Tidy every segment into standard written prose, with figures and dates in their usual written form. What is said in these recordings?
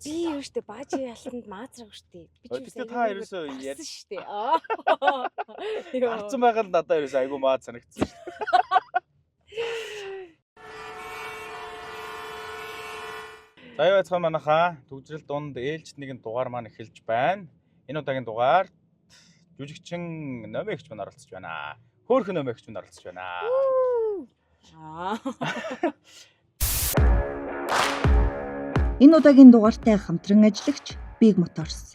Би юу штэ баажи ялтанд маазраг штэ. Би ч Тэгтээ та ерөөсөө ярьсан штэ. Гарцсан байгаа л надад ерөөсөө айгүй маа санагдсан шүү. За яа цаа манайхаа төгжрэл дунд ээлжид нэгэн дугаар маань эхэлж байна. Энэ удаагийн дугаарт жүжигчин номигч маань оролцож байна. Хөөхөн номигч маань оролцож байна. Энэ удаагийн дугаартай хамтран ажиллагч Big Motors.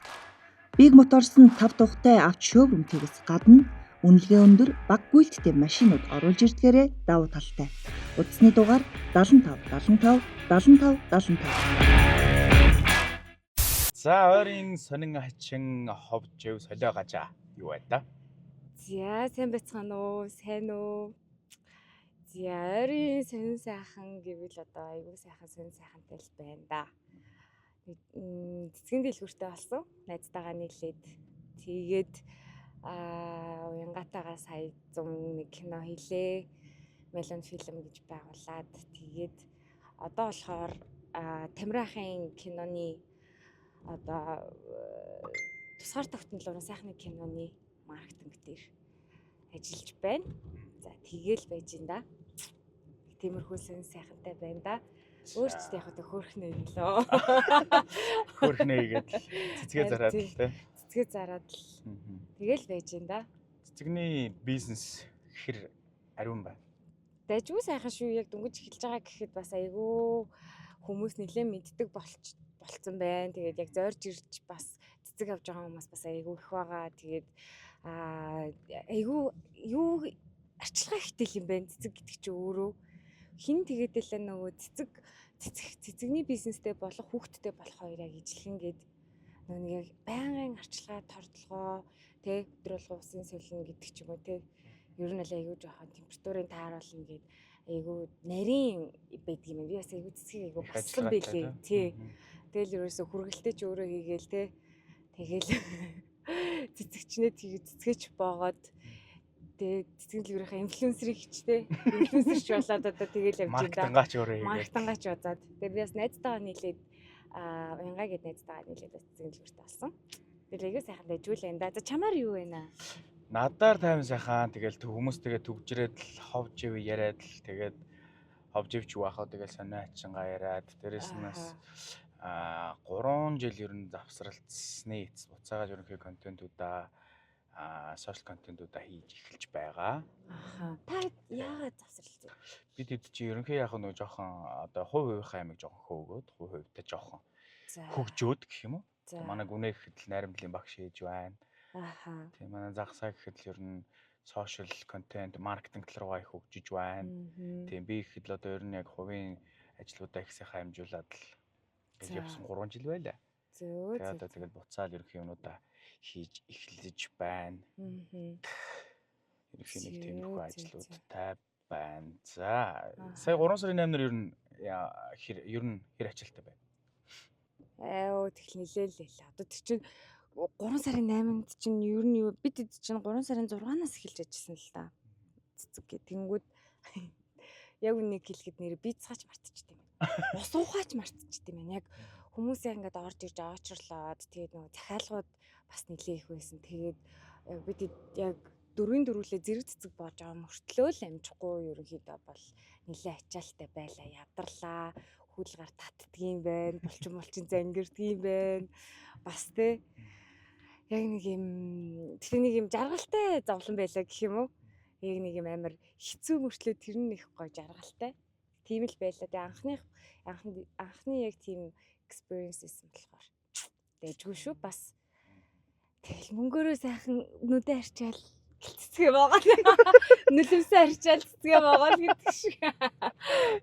Big Motors нь 5 тухтай авч шоурумтээс гадна үнэлгээ өндөр баг гүйлттэй машинууд оруулж ирдгээрээ давуу талтай. Утасны дугаар 75 75 75 75. За ойрын сонин хачин ховжив солио гажаа. Юу бай та? За сайн байцгаана уу? Сайн уу? За ойрын сонин сайхан гэвэл одоо айгүй сайхан сонин сайхантай л байна да. Цэцгийн дэлгүүртэй болсон. Найзтайгаа нийлээд тэгээд уянгатайгаа сая 101 кино хийлээ. Мелон фильм гэж байгуулад тэгээд одоо болохоор Тамираахын киноны одоо тусгаар тогтнолоор сайхны киноны маркетинг дээр ажиллаж байна. За тэгээл байж ин да. Тиймэрхүү сонин сайхантай байна да. Өөрчтэй яг одоо хөөрхнөө юм лөө. Хөөрхнөө игээд цэцгээ зараад л тий. Цэцгээ зараад л. Тэгээл байж ин да. Цэцэгний бизнес хэр ариун байна. Дайггүй сайхан шүү. Яг дөнгөж эхэлж байгаа гэхэд бас айгүй хүмүүс нэлээд мэддэг болцсон байна. Тэгээд яг зорж ирж бас цэцэг авч байгаа хүмүүс бас айгүй их байгаа. Тэгээд айгүй юу арчилгаа ихтэй юм байна. Цэцэг гэдэг чинь өөрөө хин тэгээдэл нөгөө цэцэгний бизнестэй болох хүүхдтэй болох хоёрыг ижилхэн гээд нөгөө нэг байнгын арчилгаа тордлогоо тэ өдрөлгөө усын солино гэдэг ч юм уу тэ ер нь л айгүй жоохон температурын тааруулна гээд айгүй нарийн байдаг юм. Би бас айгүй цэцгийг айгүй бассан байлээ тий. Тэгэл ерөөсө хүргэлтэй ч өөрөө хийгээл тэ тэгэл цэцэгчнээ тэгээд цэцгээч боогоод тэгээд цэцгийн дэлгүүрийнхаа инфлюенсерийг хичтэй. Инфлюенсерч болоод одоо тэгэл явж байна. Маркетингаач өөрөө хийгээд. Маркетингаач удаад. Тэгээд би бас найзтайгаа нийлээд уянгаа гээд найзтайгаа нийлээд бас цэцгийн дэлгүүрт болсон. Тэгэл айгүй сайхан дайжгүй л энэ да. За чамаар юу вэ наа? Надаар тайван сайхан тэгэл хүмүүс тэгээ төгжрээд л ховж ив яриад л тэгээд ховж ивч юу ахаа тэгэл сонио хачингаа яриад дээрэс нь бас 3 жил ер нь завсралцсны эцэс буцаагаад ерөнхий контентуудаа сошиал контентуудаа хийж эхэлж байгаа. Та яагаад завсарлаа? Бид хэд чи ерөнхий яг нэг жоохон одоо хувь хувийнхаа амиг жоохон хөөгөөд хувь хувьтай жоохон хөгжөөд гэх юм уу? Манай гүнээ гэхэд л найрамдлын багш хийж байна. Тийм манай зах сая гэхэд л ер нь сошиал контент маркетинг тал руугаа их хөгжиж байна. Тийм би гэхэд л одоо ер нь яг хувийн ажлуудаа их сайхан амжуулаад л гэж явсан 3 жил байлаа. Тэгээд одоо тэгэл буцаал ерөнхий юмудаа хийж эхэлж байна. Ерөнхий нэг тиймэрхүү ажлуудтай байна. За сая 3 сарын 8-наар ер нь хэр ачаалттай байна? Тэгэл нилээл л. Одоо тэр чинь 3 сарын 8-нд чинь ер нь бид чинь 3 сарын 6-наас эхэлж ажилласан л да. Цэцэг гэ. Тэнгүүд яг үнийг хэлэхэд нэр бицгаач мартчихдаг юм. Ус уухаач мартчихдаг юм. Яг хүмүүс яг ингээд орж ирж аачрлаад тэгээд нөгөө захиалгууд бас нилээ их байсан. Тэгээд бид яг дөрвөлээ зэрэг цэцэг болж байгаа мөртлөө л амжихгүй ерөнхийдөө бол нилээ ачаалттай байлаа. Ядарлаа. Хүлгаар татдгийм байна. Булчин зангирдгийм байна. Бас тэ яг нэг юм тэр нэг юм жаргалтай зовлон байлаа гэх юм уу? Яг нэг юм амар хэцүү мөртлөө тэр нь их гоё жаргалтай. Тийм л байлаа. Тэгээ анхны яг тийм experiences болохоор дэжгүй шүү бас. Тэгэл мөнгөөрөө сайхан нүдэ арчаал цэцгээ байгаа. Нүлэмсээ арчаал цэцгээ байгаа л гэдэг шиг.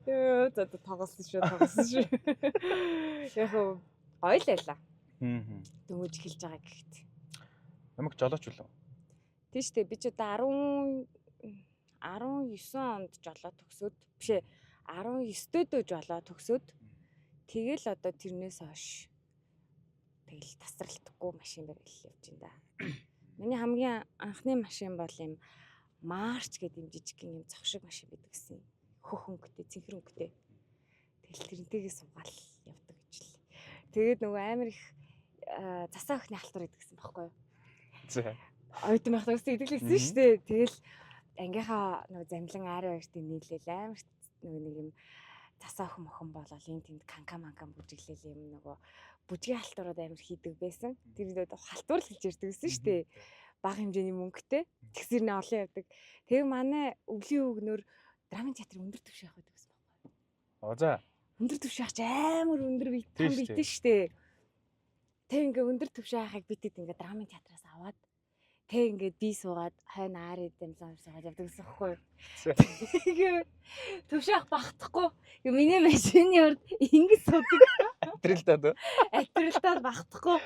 Йоо за тоглосон шүү. Яг гоё л байлаа. Дөнгөж эхэлж байгаа гэхэд. Намайг жолооч үлээ. Тийм шүү дээ. Би ч одоо 19 онд жолоо төгсөөд бишээ 19-д жолоо төгсөөд тэгэл одоо тэрнээс хойш тэгэл тасралтгүй машин барил явж байна да. Миний хамгийн анхны машин бол юм Марч гэдэг юм жижиг юм цогшиг машин байдаг гэсэн. Хөх өнгөтэй, цэнхэр өнгөтэй. Тэгэл тэрнтэйгээ суугаал явдаг гэж л. Тэгээд нөгөө амар их засаа өхний халтур идэх гэсэн байхгүй юу? За. Оюутан байх төгс идэлсэн шүү дээ. Тэгэл ангийнхаа нөгөө замлан аараа хоёртын нийлээл амар нөгөө нэг юм засаа өхөн мохон болол энэ тэнд канкан бүжиглэл юм нөгөө бүжгийн халтурууд амар хийдэг байсан. Тэр халтур л гэж ярьдаг гэсэн шүү дээ. Бага хэмжээний мөнгөтэй тэгсэр нэ олон явдаг. Тэгээ манай өвлийн өгнөр драмын театрын өндөр түвшин явах гэдэг байсан байхгүй юу? Оо за. Өндөр түвшин явах ч амар өндөр битэн шүү дээ. Тэг ингээ өндөр түвшин явахыг битэд ингээ драмын театраас аваад тэг ингээ би суугаад хойно аар идэмлэн суугаад явдаг гэсэн байхгүй юу? Тэгээ түвшин авах багтахгүй. Миний машины урд ингээ суудаг. Атрилтаад багтахгүй.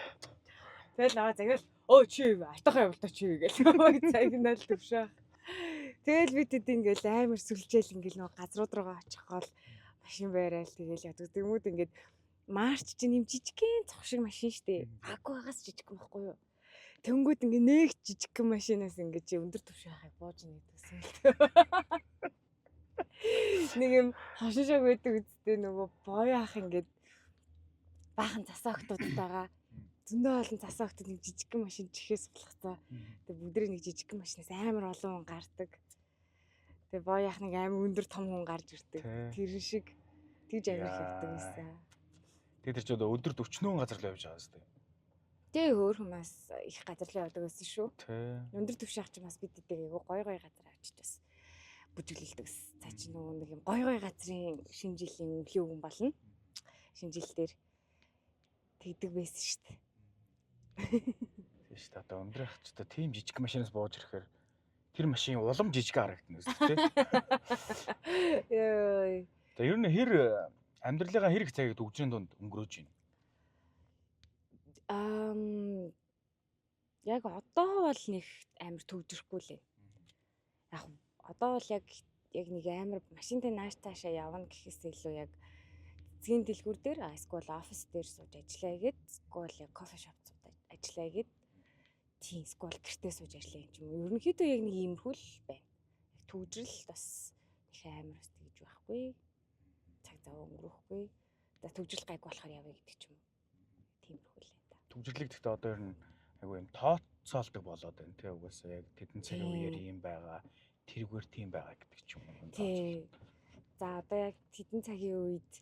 Тэгэл аваа загвал өө чи айтахаа явал та чи гэж цагнаал төвшөө. Тэгэл бид хэд ингээл амар сүлжээл ингээл нөгөө газрууд руугаа очих гол машин байраал тэгэл ядаг. Тэгмүүд ингээд марч чинь юм жижигхэн цог шиг машин штэ. Агуугаас жижигхэн байхгүй юу? Тэнгүүд ингээ нэг жижигхэн машинаас ингээ чи өндөр төвшөө хахыг бууж нэгдсэн л. Нэг юм хошишог байдаг үсттэй нөгөө боё ах ингээд баахан засаа охтуудтайгаа зөндөө олон засаа охтууд нэг жижигхэн машин чихээс суулгацаа. Тэгээ бүгдрээ нэг жижигхэн машинаас амар олон хүн гардаг. Тэгээ боё ах нэг амар өндөр том хүн гарч ирдэг. Тэр шиг тэгж амар хэвдэг байсан. Тэгээ тэр ч өдөр 40 газар л явж байгаа зү. Тэгээ өөр хүмүүс их газар л явдаг байсан шүү. Өндөр төвшин ах чи бас бид дэдэг гоё газар авчиж бас бүжиглэлдэг. За чи нөгөө нэг юм гоё газрын шинэ жилийн өвлийн өвгөн болно. Шинэ жил дээр тэгдэг байсан шүү дээ. Тийш та өндөр ах ч та тийм жижиг машинаас бууж ирэхээр тэр машин улам жижиг харагдана үст тий. Яа. За ер нь хэр амьдралынхаа хэрэг цагийг төгжрийн дунд өнгөрөөж байна? Яг одоо бол нэг амар төгжрөхгүй лээ. Яг одоо бол яг нэг амар машинтай нааш таашаа явна гэхээс илүү яг цэцгийн дэлгүүр дээр эсвэл офис дээр сууж ажиллая гээд эсвэл яг кофе шоп сууж ажиллая гээд тийм эсвэл гэртээ сууж ажиллая юм. Ерөнхийдөө яг нэг иймэрхүү л байна. Яг төгжрөл бас их амар бас тэгж байхгүй. Цаг зав өнгөрөхгүй. За төгжрөл гайг болохоор явъя гэдэг ч юм уу. Тиймэрхүү л энэ. Төгжрлийг гэхдээ одоо ер нь айгүй юм тооцоолдог болоод байна тий. Угаасаа яг тэдэн цагийн үеэр ийм байгаа, тэрүүгээр тийм байгаа гэдэг ч юм уу. Тий. За одоо яг тэдэн цагийн үед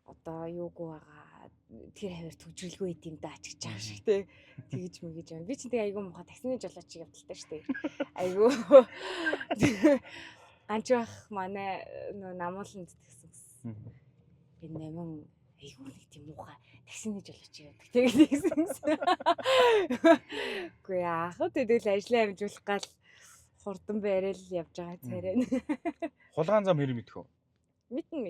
одоо юугүй байгаа тэр хавар төгжрөлгүй юм даа ч гэж байгаа шиг тий. Тэгж мэгэж байна. Би ч тэгээ айгүй муухай таксины жолооч явдалтай шүү дээ. Айгүй ганч бах манай нөө намууланд тэгсэн. Энэ нэмэн айгүй нэг тийм муухай таксины жолооч явдаг. Тэгсэн. Үгүй яах вэ? Тэгэл ажлаа амжуулах гал хурдан байрал явж байгаа царай. Хулгаан зам хэр мэдэх вэ? Мэдэн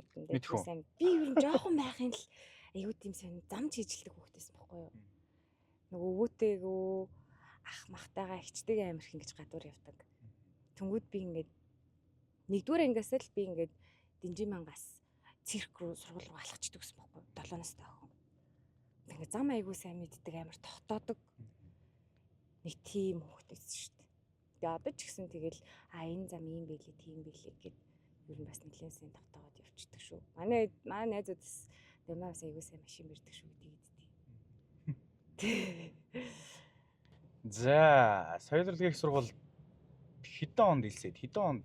сайн. Би ер нь жоохон байхын л аюу тийм сайн зам чийжилдэг хүүхдээс байхгүй юу. Нөгөө өвөөтэйгөө ах махтайгаа ихчдэг амирх ингэж гадуур явдаг. Тэнгүүд би ингээд нэгдүгээр ангиас л би ингээд Дэнжин мангаас цирк руу сургууль руу алхачдаг гэсэн байхгүй юу. 7 настай охин. Ингээд зам аягүй сайн мэддэг амар тогтоодог. Нэг тийм хүүхдээс шүү дээ. Тэгээ одоо ч гэсэн тэгэл энэ зам ийм байлээ, тийм байлээ гэд ер нь бас нэлээд сайн тогтоогод явчихдаг шүү. Манай найзуудаас дэмээ бас аягүй сайн машин бэрдэг шүү гэдэг. За, соёлын их сургууль хэдэн онд илсээд хэдэн онд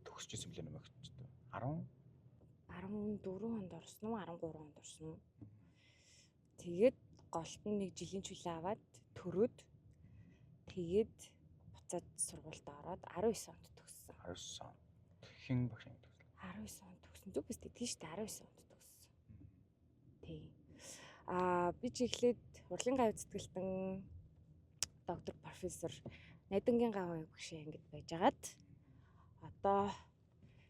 төгсөж исэн блэ нэмэгч дээ? 14 онд орсон уу, 13 онд орсон уу? Тэгээд голт нь нэг жилийн чөлөө аваад төрөөд тэгээд буцаад сургуульд ороод 19 онд төгссөн. 19 он. Хэн багш юм төгсөн? 19 онд төгсөн. Зүг биз дээ шүү дээ 19 онд төгссөн. Тий. Би ч эхлээд урлагийн гав зүтгэлтэн доктор профессор Найдангийн гав багш ангид байжгаад одоо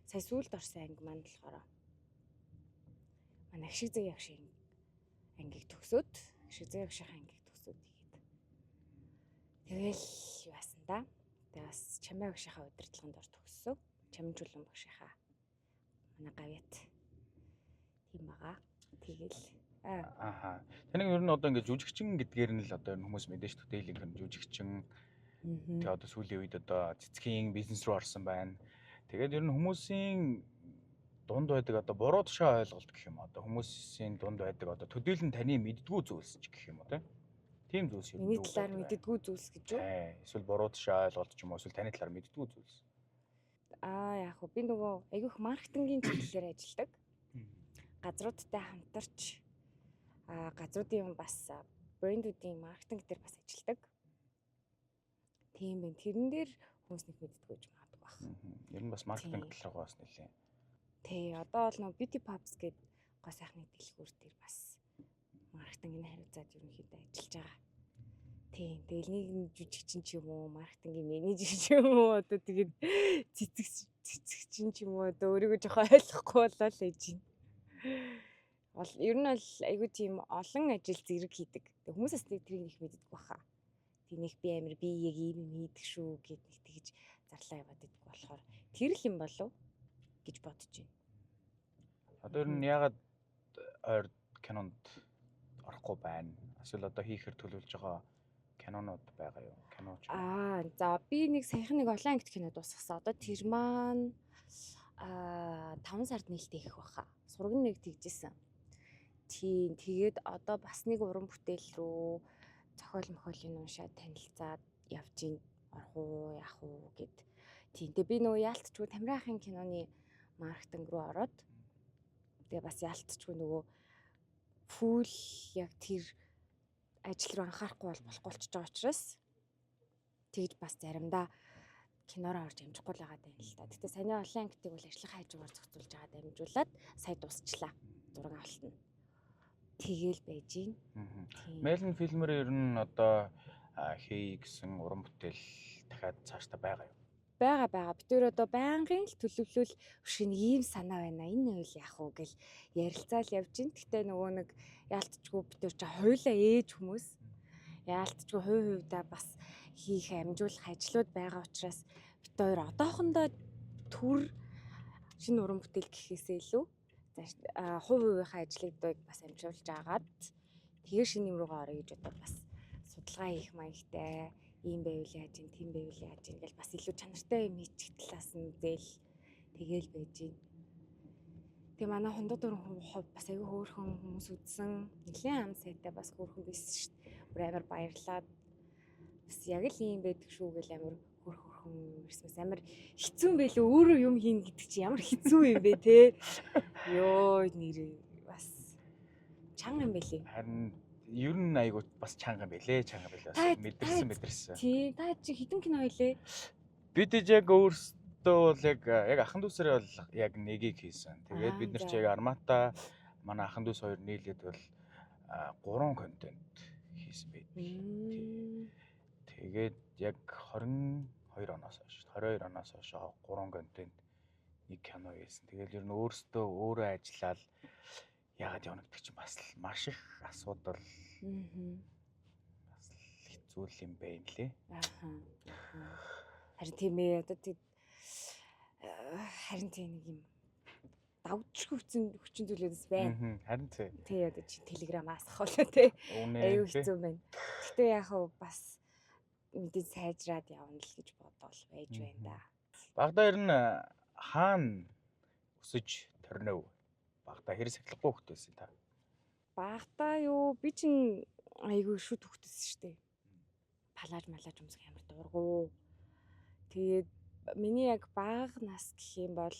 сая сүүлд орсон анги маань болохоор манай Ашиг зэг ягшийн ангийг төгсөөд Ашиг зэг ягшийн ангийг төгсөөд тэгэл юу асан да. Тэгээ бас Чамаа багшийнхаа удирдлаганд ор төгссөн. Чамин чулуун багшийнхаа манай гавьяат тийм байгаа. Тэгэл Тэнийг ер нь одоо ингээд жүжигчин гэдгээр нь л одоо хүмүүс мэдэн шүү дээ. Дийлэнх нь жүжигчин. Тэгээ одоо сүүлийн үед одоо цэцгийн бизнес руу орсон байна. Тэгээд ер нь хүмүүсийн дунд байдаг одоо буруу тушаа ойлголт гэх юм одоо хүмүүсийн дунд байдаг одоо төдийлөн таны мэддгүү зүйлс ч гэх юм уу тийм зүйлс Миний талаар мэддгүү зүйлс гэж юу? Эсвэл буруу тушаа ойлголт ч юм уу эсвэл таны талаар мэддгүү зүйлс. Яг хөө би нөгөө айгүйх маркетингийн чиглэлээр ажилладаг. Газруудтай хамтарч газруудын бас брэндүүдийн маркетинг дээр бас ажилладаг. Тийм байна. Тэрэн дээр хүмүүс нэг мэддэггүй ч магадгүй байх. Ер нь бас маркетинг талраа бас нэлээ. Тий, одоо бол нөгөө Beauty Pops гэдэг гоо сайхны дэлгүүр дээр бас маркетингийн хариуцаад ерөнхийдөө ажиллаж байгаа. Тийм, тэгэл нэг жүжигчин ч юм уу, маркетингийн менежер ч юм уу, одоо тэгээд цэцэгчин ч юм уу, одоо өөрийгөө жоохон ойлгохгүй болоо л ээж юм. Ер нь бол айгүй тийм олон ажил зэрэг хийдэг. Хүмүүсээс тэрийг их мэддэг баха. Тэнийх би амир би яг ийм юм хийдэг шүү гэд нэг тэгж зарлаа яваад идэх болохоор тэр л юм болов гэж бодож байна. Одоо ер нь ягаад ойр кинонд орохгүй байна? Эсвэл одоо хийхээр төлөвлөж байгаа кинонууд байгаа юу? Киноч. За би нэг саяхан нэг олон ангит кино дуусгасан. Одоо тэр маань 5 сард нээлттэй их баха. Сураг нэг тэгжсэн. Тийм, тэгээд одоо бас нэг уран бүтээл рүү зохиол мохиолын уншаад танилцаад явж ийн орох уу, яах уу гэд. Тийм, тэгээ би нөгөө яалтчгүй Тамирын ахын киноны маркетинг руу ороод тэгээ бас яалтчгүй нөгөө фул яг тэр ажил руу анхаарахгүй болохгүй болчихж байгаа учраас тэгж бас заримдаа кинороо орж амжихгүй л байгаа юм л та. Гэтэ саяны олон ангитыг бол ажлын хажуугаар зохицуулж байгаа дамжуулаад сая дуусчлаа. Зураг авалт нь. Тэгэл байж гин. Мэлэн фильмээр ер нь одоо хий гэсэн уран бүтээл дахиад цаашдаа байгаа юу? Бага. Бид өөр одоо байнгын л төлөвлөл өшиг нэг ийм санаа байна. Энэ үйл яах вэ гэл ярилцаал явж гин. Гэтэ нөгөө нэг яалтчгүй бид өөр чи хойлоо ээж хүмүүс. Яалтчгүй хувьдаа бас хийх амжуулах ажлууд байгаа учраас бид хоёр одоохондоо төр шинэ уран бүтээл гэхээсээ илүү хувийнхаа ажлыг бас амжуулж агаад тэгээ шинэ юм руугаа орё гэж одоо бас судалгаа хийх маягтай. Ийм байвал яаж ин, тийм байвал яаж ин гэж бас илүү чанартай юм хийчих талаас нь зээл тэгээл байж гин. Тэгээ манай хондод өрн хувь бас аягүй хөөрхөн хүмүүс үзсэн. Нэлээд ам сайтай бас хөөрхөн байсан шүү дээ. Бүр амар баярлаад бас яг л ийм байдаг шүү гэл амар хөөрхөн ирсмэс амар хэцүү юм байлээ. Өөрөө юм хийн гэдэг чи ямар хэцүү юм бэ те. Йоо нэр бас чанга юм байлээ. Харин ер нь айгуу бас чанга юм байлээ. Мэдэрсэн. Тий, та чи хитэн кино байлээ. Бид яг өөрсдөө бол яг ахын дүүсэрээ бол яг нэгийг хийсэн. Тэгээд бид нар ч яг Армата манай ахын дүүс хоёр нийлээд бол 3 контент хийсэн байдаг. Тэгээд яг 22 оноос хойш 3 контент нэг кино хийсэн. Тэгээд ер нь өөрөө ажиллаад яагаад явна гэдэг чинь бас маш их асуудал бас хэцүү юм байна лээ. Харин тийм ээ одоо харин тийм нэг юм давж хүчин зүйлээс байна. Харин тий одоо чи телеграмаас ахвал тий аюу хэцүү байна. Гэтэ яг бас мэдээ сайжраад явна л гэж бодвол байж байна да. Багада ер нь хаана өсөж төрнөв? Багада хэрэг сахилахгүй хөлтөөсөн та. Багада юу би чинь айгүй шүт хөлтөөсөн шүү дээ. Палаж малаж өмсөх ямар дургу. Тэгээд миний яг бага нас гэх юм бол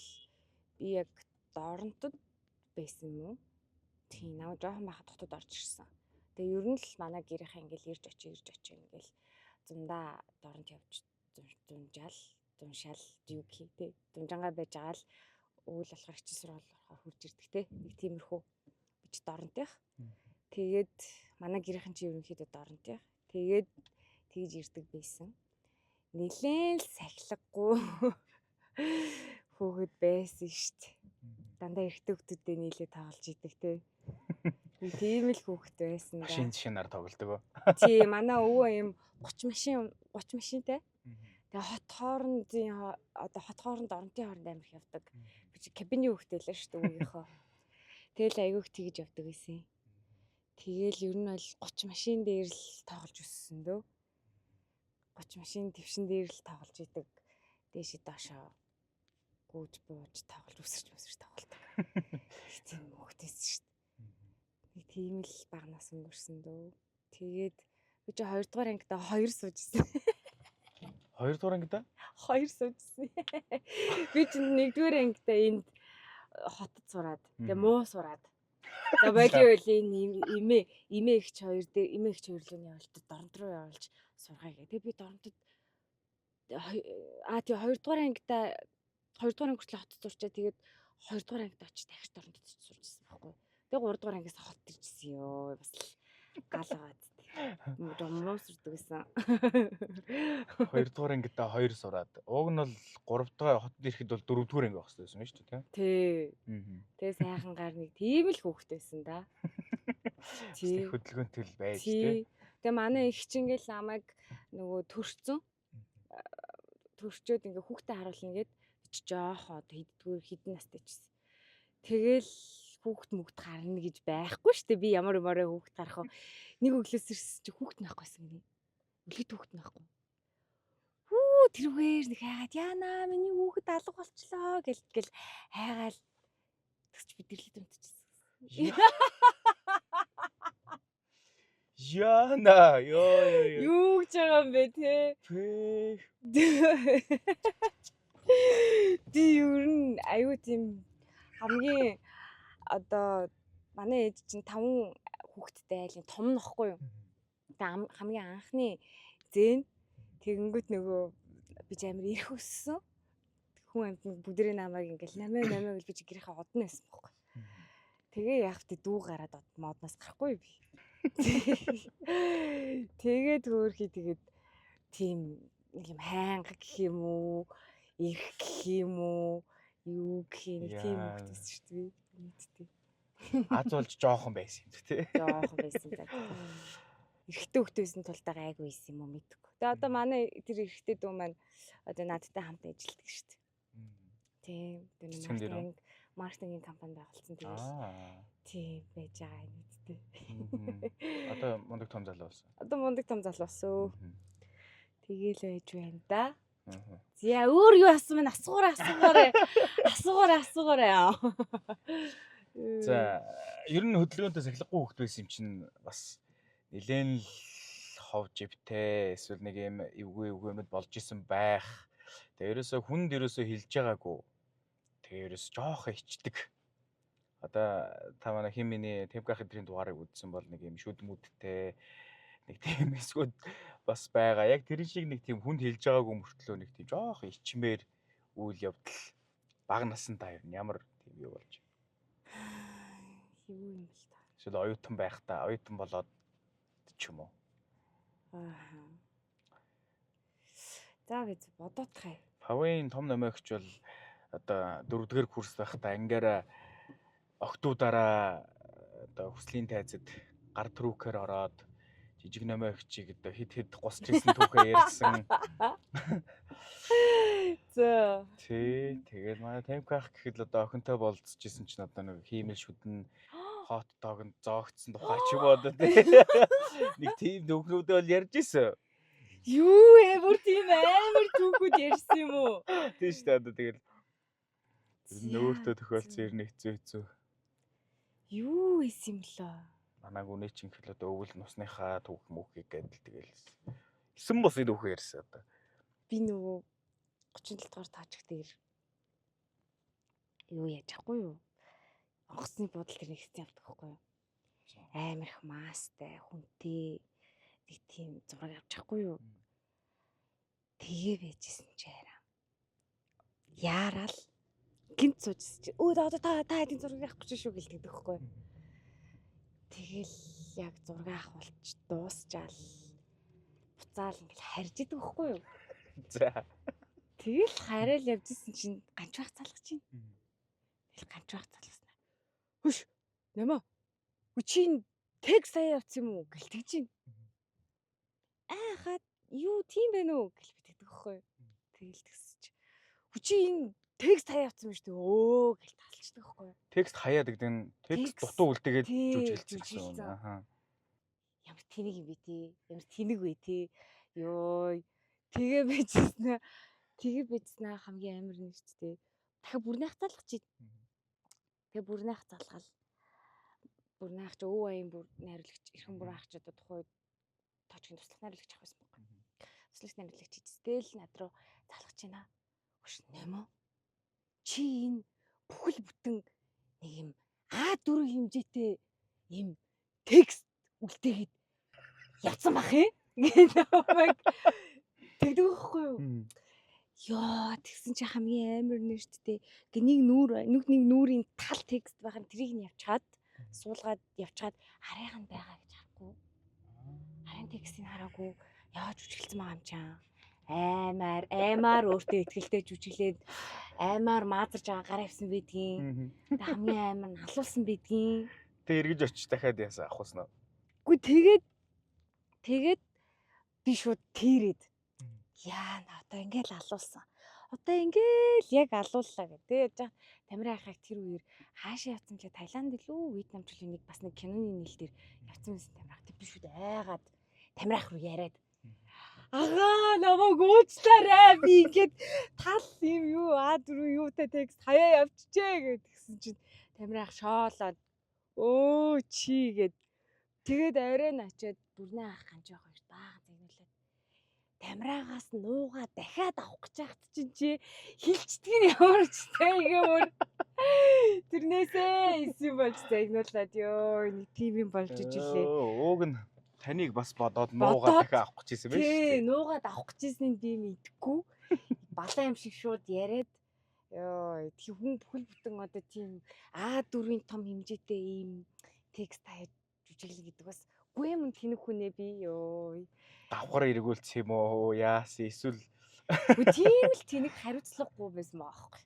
би яг Доронтод байсан юм уу? Тийм наа жоохон байхад хотод орж ирсэн. Тэгээ ер нь л манай гэрийнхээ ингээл ирж очив ингээл зундаа Доронт явж зуншаал юу гэх те дунжангаа байж байгаа л өвөл болохоор хичээл сургууль болохоор хурж ирдэг те нэг тиймэрхүү бич Доронтих. Тэгээд манай гэрийнхэн чи ерөнхийдөө Доронтих. Тэгээд тэгж ирдэг байсан. Нилээн л сахилгагүй хүүхэд байсан штт. Дандаа эрэгтэй хүүхдүүдтэй нийлээ тоглож идэг те. Тийм л хүүхэд байсан да. Шинээр тоглодог. Тий, манай өвөө юм 30 машинтай. Тэгээ хот хооронд Доронтын хооронд амирх явдаг. Би чи кабины хүүхдээ л шүү дээ өвгийнхөө. Тэгэл айгүйх тэгж явдаг байсан. Тэгээл ер нь бол 30 машин дээр л тоглож өссөн дөө. 30 машин твшин дээр л тоглож идэг. Дээшээ доошоо гүйж бууж тоглож үсэрч тоглолдог. Тийм хөхтэйсэн шүү дээ. Нэг тийм л багнаас өнгөрсөн дөө. Тэгээд би чи 2 дугаар ангида 2 суужсэн. 2 дугаар ангида 2 суужсэн. Би чи 1 дугаар ангида энд хотод сураад тэгээ муу сураад. За болио энэ имээ ихч 2 дээр имээ ихч 2 лөө явуултад дорнод руу явуулж сургая гэх. Тэгээ би дорнодод тэгээ 2 дугаар ангида 2 дугаар анги хүртэл хотод сурчаа. Тэгээд 2 дугаар ангид очиж дахиж дорнодод сурчсан байхгүй. Тэгээ 3 дугаар ангиас хот иржсэн ёо. Бас л гал байгаад. Муу сурдаг гэсэн. 2 дугаар ангида 2 сураад. Уг нь бол 3 дугаар хотод ирэхэд бол 4 дугаар анги байх гэсэн шүү дээ, тий. Тэгээ сайхан гар нэг тийм л хөөхтэйсэн да. Тий. Хөдөлгөөнтэй л байж тий. Тэгээ манай их чингээл намайг нөгөө төрчөөд ингээ хүүхдээ харуулна гээд жоохоо хідэн настай чсэн. Тэгэл хүүхд мөгд гарна гэж байхгүй штэ. Би ямар хүүхд гарах вэ? Нэг өглөөс ирсэн чи хүүхд наахгүйсэн гинэ. Өглөөд хүүхд наахгүй. Тэрвгээр нэг хайгаад яана миний хүүхэд алга болчлоо гэл хайгаал тэгч би дэрлээд өмтчихсэн. Яна ёо. Юу гэж байгаа юм бэ те? Ди юу н аюу тийм хамгийн одоо манай ээж чинь 5 хүүхэдтэй айлын том нөхгүй юу? Тэгээ хамгийн анхны зэн тэгэнгүүт нөгөө би амар ирэх өссөн. Хүн амт бүдрээ намайг ингээл 8 гэж би гэрийнхээ одно байсан байхгүй. Тэгээ яг тэ дүү гараад модноос гарахгүй би. Тэгээд хөөрхий тэгээд тийм нэг юм хайнга гэх юм уу, их гэх юм уу, юу гэх юм тийм хөтөс шүү дээ. Нийтдээ. Аз болж жоохон байсан юм тий. Жоохон байсан даа. Эрэгтэй хөлтөөсөн тулдаа гайгүй байсан юм уу мэдгүй. Тэгээ одоо манай тэр эрэгтэй дүү маань одоо надтай хамт ажилладаг шүү дээ. Тийм. Тэр маркетинг компани байгуулсан тэгээд тийм байж байгаа юм үсттэй. Одоо мундаг том залуу болсон. Одоо мундаг том залуу болсон. Тэгээл байж байна да. За өөр юу асуумын асуугаарай. За ер нь хөдөлгөөнтэй сахилахгүй хөвгт байсан юм чинь бас нэлээд л хов живтэй эсвэл нэг юм эвгүй болж исэн байх. Тэгээ ерөөсө хүнд ерөөсө хэлж байгаагүй. Тэгээ ерөөсө жоох ичдэг. Одоо та манай химиний Тэвках эдрийн дугаарыг үзсэн бол нэг юм шүд мүдтэй нэг тийм эсгүүд бас байгаа. Яг тэр шиг нэг тийм хүнд хэлж байгаагүй мөртлөө нэг тийм жоох ичмээр үйл явдал бага насандаа ер нь ямар тийм юу болж юу юм бэл та. Эсвэл оюутан байхдаа оюутан болоод ч юм уу. За гэж бодоод хай. Павын том номойгч бол одоо 4-р курс байхдаа ангиараа октоудаараа одоо хүслийн тайзад гар трүүкээр ороод жижиг номойгчийг одоо хэд госч ирсэн түүхээ ярьсан. За. Тий, тэгэл манай Тэвках гэхэд л одоо охинтой болцчихсэн чинь одоо нэг хиймэл шүдэн хот тоогонд зоогдсон тухай ч юм уу одоо тий. Нэг тийм түүхнүүдээ бол ярьж исэн. Юу бүр тийм амар түүхүүд ярьсан юм уу? Тийм шүү дээ одоо тэгэл нөөртөө тохиолдсон ер нь хэцүү. Юу исэн юм лөө? Манайг үнэ чинь хэл одоо өвөл нусныхаа түүх мөхийг гэдэл тэгэл 9 босны түүх ярьсан одоо. Би нөгөө 37 дугаар таачиг дээр юу яаж ахгүй юу? Онгоцны буудал тэр нэгсэн явдаг байхгүй юу? Амар их маастай, хүнтэй нэг тийм зураг авч ахгүй юу? Тэгээ байжсэн чи хараа. Яарал гинт суужсэн чи өө одоо та хэдийн зургийг авах гэж шүү гэлдэг байхгүй юу? Тэгэл яг зураг авахулч дуусчаал буцаал ингээл харж идэг байхгүй юу? За. Тэгэл хараад явжсэн чинь ганч байх залгаж байна. Тэгэл ганч байх залгаснаа. Хөш. Нэмэ. Үчийн тэг сая явц юм уу гэлтэж байна. Хаад юу тийм бэ нөө гэл битдэг байхгүй юу? Тэгэл тэгсэж. Үчийн текст хаяа явцсан юм шүү дээ. Өө гэл талчдаг байхгүй юу? Текст хаяад гэдэг нь текст дутуу үлдээгээд жүжиглсэн юм. Аха. Ямар тэнэг юм бэ тий? Ямар тэнэг вэ тий? Йоо. Тэгээ байжснаа хамгийн амар нь шүү дээ. дахиад бүрнийх залгах чи. Тэгээ бүрнийх залгаал. Бүрнийх ч өвөө аян бүр найруулагч эрхэм бүр ах ч одоо тухай тоочгийн туслах найруулагч ах байсан байхгүй. Туслах найруулагч эцэстэл над руу залгаж байна. Хөш нэмэ. Чи энэ бүхэл бүтэн нэг юм А4 хэмжээтэй юм текст үлдээгээд явсан бах юм. Гэдэг байхгүй юу? Яа, тэгсэн чи хамгийн амар нэр штэ. Нэг нүрийн тал текст байхад тэрийг нь явчихад суулгаад явчихад харайхан байгаа гэж харахгүй. Харин текстийг хараагүй. Яаж жүжиглсэн байгаа юм чам. Аймаар өөртөө ихтэй жүжиглээд аймаар маазарж байгаа гараа авсан байдгийн. Тэг хамгийн амар нь алуулсан байдгийн. Тэг эргэж очиж дахиад яасан авахсан уу? Үгүй тэгээд би шууд тэрээд яа одоо ингээл алуулсан. Одоо ингээл яг алууллаа гэдэг. Яаж Тамирын ахыг тэр үеэр хаашаа явцсан бэ? Таиланд илүү Вьетнам ч нэг бас нэг киноны нээлтээр явцсан байсан Тамирын ах. Би шууд айгаад Тамирын ах руу яриад агаа намайг уучлаарай би ингээд тал юм юу А4 юутай текст хаяа явчихжээ гэдгсэн чинь Тамирын ах шоолоод өө чи гэд тэгээд арай начаад бүрний ах ганжаа хоёр баахан загнуулаад Тамираагаас нуугаа дахиад авах гэж байхад чи хилчдэг нь ямар ч тэгэмөр тэрнээсээ исэн болж загнуулаад ёо нэг тийм юм болж ижилээ. Ууг нь таныг бас бодоод нуугаа дахиад авах гэж байсан байх шүү дээ. Тий, нуугаад авах гэжсэний би мэдэхгүй. Балаа юм шиг шууд яриад ёо тийм хүн бүхэл бүтэн одоо тийм А4-ийн том хэмжээтэй ийм текст хаяад жүжиглэх гэдэг бас үгүй юм тэнэг хүнээ би ёо. Давхар эргүүлсэн юм уу? Яасан эсвэл тийм л тэнэг хариуцлагагүй байсан байхгүй.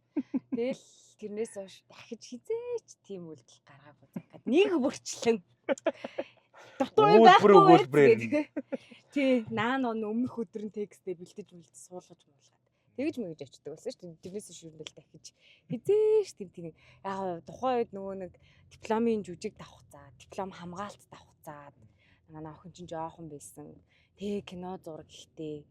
Тэгэл тэрнээс хойш дахиж хизээч тийм үйлдэл гаргаагүй заагаад нэг бүрчлэн дутуу байхгүй. Тий, наа өмнөх өдөр нь текстээ бэлдэж суулгаж муулгаад. Тэгж мэгж очдөг болсон шүү дээ. Тэрнээс шүүрнэл дахиж хизээш тийм яг тухайн үед нөгөө нэг дипломын жүжиг давхцаа, диплом хамгаалт давхцаад манай охин чинь жоохон байсан. Тэг кино зураг ихтэй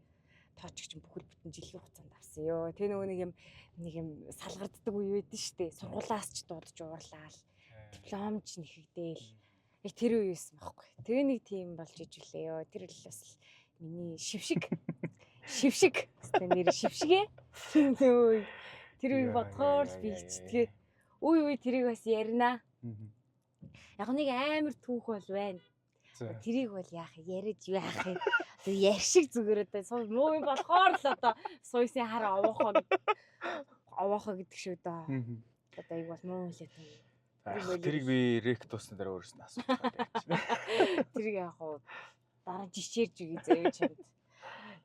тоочч чинь бүхэл бүтэн жилийн хугацаанд авсан ёо. Тэг нөгөө нэг юм салгарддаг үе байдэн штэ. Сургуулаас ч дуудаж уурлаа. Диплом ч нэхэгдээл. Тэр үе байсан байхгүй. Тэгээ нэг тийм болж ижүүлээ ёо. Тэр л бас миний шившиг. Хэвээ нэр шившигэ. Тэр үе бодхоор л би хичтгээ. Үе тэрийг бас ярина. Яг нэг амар түүх бол байна. Тэрийг бол яах яриад юу яах юм. Яршиг зүгээр одоо муу юм болохоор л одоо суйсын хар овоохоо гэдэг шүү дээ. Одоо яг бол муу л юм. Тэрийг би рект тусна дараа өөрөөс нь асуух гэдэг. Тэрийг яг хуу дараа жишээрж үгүй заяа чамд.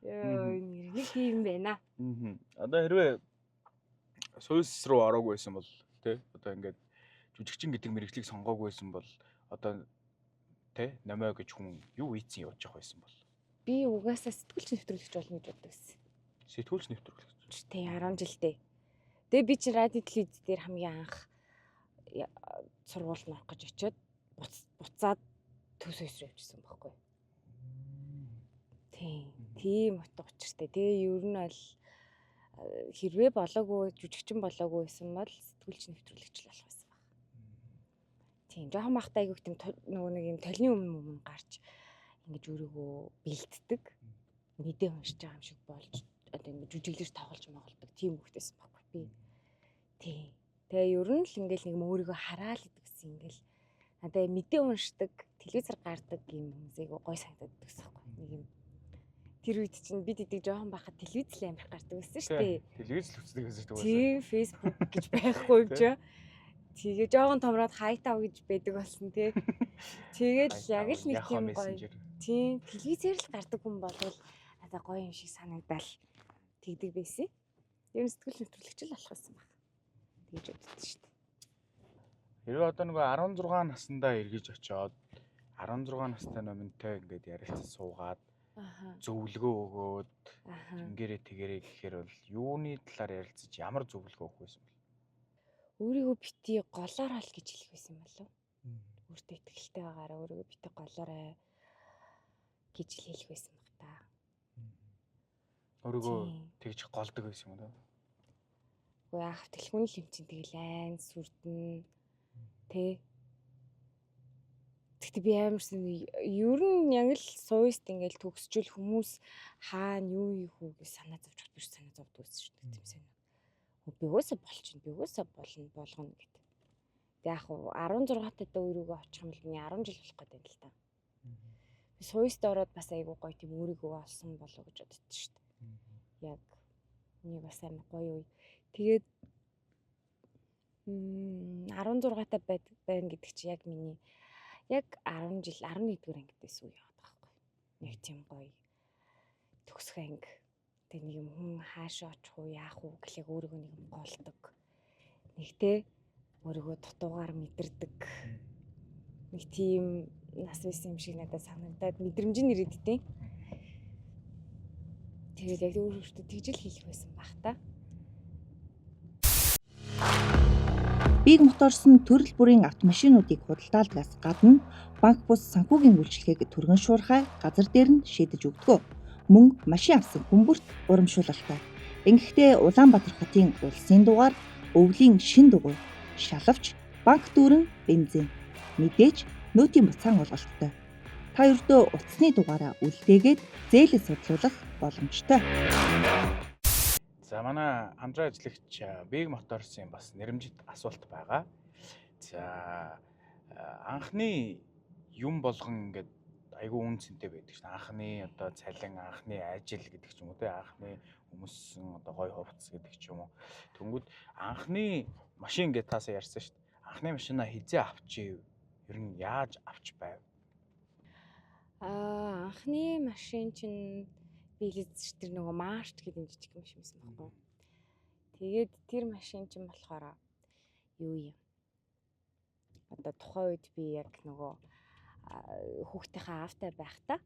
Ёо нэг тийм байна. Одоо хэрвээ суйс руу ороогүй байсан бол тий одоо ингээд жүжигчин гэдэг мэргэжлийг сонгоогүй байсан бол одоо тий намаа гэж хүн юу ийцэн явж явах байсан бол би угаасаа сэтгүүлч нэвтрүүлэгч болно гэж боддог байсан. Сэтгүүлч нэвтрүүлэгч тий 10 жилдээ. Тэгээ би чинь радио телевиз дээр хамгийн анх сургуульд орох гэж очиод буцаад төв суйс руу явчихсан байхгүй. Тийм утга учиртай. Тэгээ ер нь бол хэрвээ болоогүй жүжигчин болоогүй байсан бол сэтгүүлч нэвтрүүлэгч л болох байсан баг. Тийм жоохон бахтай айгүйх тийм нөгөө нэг юм толны өмнө гарч ингэж өөрийгөө бэлддэг мэдээ уншиж байгаа юм шиг болж одоо ингэ жүжиглэж тоглож моголдог тийм хөвгтэйсэн байхгүй би. Тийм. Тэгээ ер нь л ингээл нэг өөрийгөө хараад идэгсэн ингээл надаа мэдээ уншдаг телевизээр гардаг юм хүмүүсийг гой санагдаад байсан байхгүй. Нэг юм тэр үед чинь бид идэг жоохон байхад телевиз л амирх гардаг байсан шүү дээ. Телевиз л үздэг байсан шүү дээ. Тийм, Facebook гэж байхгүй юм чи. Тэгээ жоохон томроод хайтав гэж байдаг болсон тий. Тэгээд яг л нэг тийм гоё. Тийм, телевизээр л гардаг хүн болвол надаа гоё юм шиг санагдал тэгдэг байсан. Ер нь сэтгэл хөдлөлтч л болох байсан баг. Тэгж боддоо шүү дээ. Хэрвээ одоо нөгөө 16 наснда эргэж очиод 16 настай номинтой ингээд ярилцсан суугаад зөвлөгөө өгөөд ингэрээ тэгэрээ гэхээр бол юуны талаар ярилцаж ямар зөвлөгөө өгөх байсан бэ? Өөрийгөө бити голоорой л гэж хэлэх байсан юм болов. Өөртөө итгэлтэй байгаараа өөрийгөө бити голоорой гэж хэлэх байсан баг та. Өөрийгөө тэгж голдог байсан юм даа. Уу яах тэлхүүний лимчин тэгэл айн сүрдэн тэ. Тэгтээ би амарсан ер нь яг л сууст ингээл төгсчүүл хүмүүс хаана юу ийх үү гэж санаа зовж чаддаг биш санаа зовдөг байсан шүү дээ тийм сайн. Би уусаа болчихно би уусаа болгоно гэдэг. Тэг яг 16 таа өөрийгөө очих юм бол миний 10 жил болох гэдэг юм л та. Би сууст ороод бас айгуу гоё тийм өөрийгөө олсон болов гэж боддоо шүү дээ. Яг миний бас амар гоё үе. Тэгээд 16 таа байна гэдэг чи яг миний яг 10 жил 11-р ангид байсан үе яваад байгаа байхгүй. Нэг тийм гоё төгсөх анги. Тэг нэг юм хүн хаашаа очих уу яах уу гэхлээр өөрийгөө нэг юм голдог. Нэг те өөрийгөө дутуугаар мэдэрдэг. Нэг тийм нас байсан юм шиг надад санагдаад мэдрэмжийн ирээдтэй. Тэгээд яг өөрөөсөө тэгжэл хийх байсан баг та. Биг моторсон төрөл бүрийн автомашинуудыг худалдаалдагаас гадна банк бус санхүүгийн үйлчилгээг түргэн шуурхай газар дээр нь шийдэж өгдөг. Мөн машин авсан хүмүүст урамшуулалтай. Ингэхдээ Улаанбаатар хотын улсын дугаар, өвлийн шин дугуй, шалавч, банк дүүрэн, бензин. Мэдээж нөөтийн буцаан олголттой. Та ердөө утасны дугаараа үлдээгээд зээлээ судлуулах боломжтой. За манай хамтран ажиллагч Big Motors-ийн бас нэрэмжит асуулт байгаа. За анхны юм болгон ингээд айгүй үнцэнтэй байдаг шин. Анхны одоо цалин, анхны ажил гэдэг ч юм уу те анхны хүмүүссэн одоо гой хувцас гэдэг ч юм уу. Тэнгүүд анхны машин гэж таасаа ярьсан шин. Анхны машинаа хизээ авчив? Ер нь яаж авч байв? Анхны машин чинь билез тэр нөгөө марш гэдэг жижиг машин байсан байхгүй. Тэгээд тэр машин чинь болохоор юу юм? Одоо тухайн үед би яг нөгөө хүүхдийнхээ аавтай байхдаа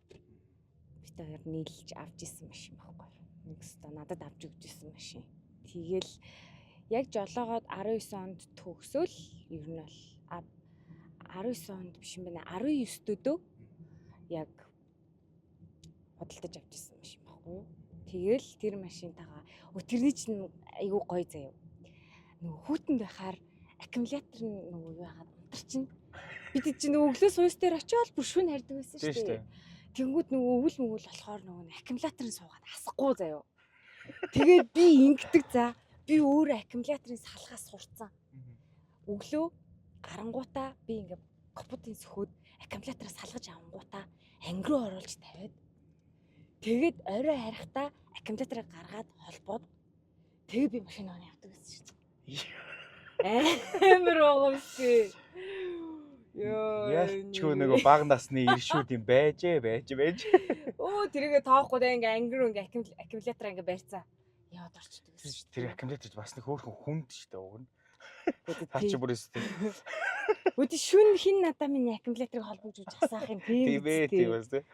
бид хоёр нийлж авч исэн машин байхгүй. Нэг өстө надад авч өгч исэн машин. Тэгэл яг жолоогоод 19 онд төгсөөл ер нь бол 19 онд биш юм байна. 19 төдөө яг худалдаж авч исэн машин байхгүй юу. Тэгэл тэр машинтайгаа тэрний чинь айгүй гоё заяа. Нөгөө хүүтэнд байхаар аккумулятор нөгөө юу яагаад унтарчин. Бид чинь нөгөө өглөө суус дээр очиод бүр шүн хардаг байсан шүү дээ. Тэнгүүд нөгөө өвөл мөвөл болохоор нөгөө аккумуляторын суугаад асахгүй заяа. Тэгээд би ингэдэг за би өөрөө аккумуляторын салхаас сурцсан. Өглөө гарангуудаа би ингээ капотын сөхөөд аккумуляторыг салгаж авангуудаа анги руу оруулж тавиад тэгээд орой харихтаа аккумуляторыг гаргаад холбоод тэгээд би машин аваад явдаг гэсэн шүү дээ. Амар уусгүй. Яалч нөгөө баг насны иршүүд юм байж. Оо тэрийгэ тоохгүй дээ ингээ анги руу ингээ аккумулятор ингээ барьцаа. Яваад орчдөг гэсэн. Тэр аккумулятор бас нэг хөөрхөн хүнд шүү дээ уг нь. Та чи бүр өстэй. Өдөө шүн хин надаа миний аккумуляторыг холбож үж асаах юм тийм бас тий.